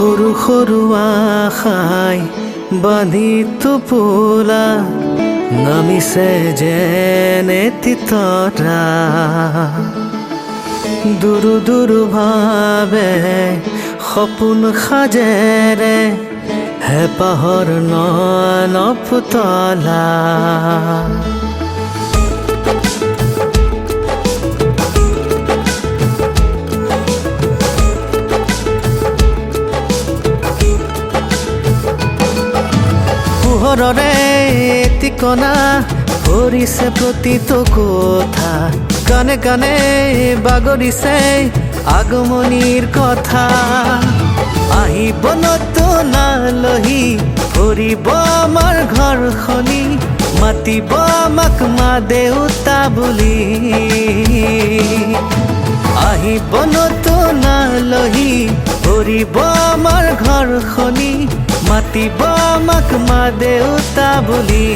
সৰু সৰু আশাই বান্ধি টোপোলা নামিছে যেনে তিতৰা দুৰু দুৰু ভাৱে সপোন সাজেৰে হেঁপাহৰ নয়ন পুতলা পোহৰৰে টিকনা ভৰিছে প্ৰতিটো কথা গানে গানে বাগৰিছে আগমনিৰ কথা আহিব নতুন আলহী ভৰিব আমাৰ ঘৰখনি মাতিব আমাক মা দেউতা বুলি আহিব নতুন আলহী ভৰিব আমাৰ ঘৰখনি মাতিব আমাক মা দেউতা বুলি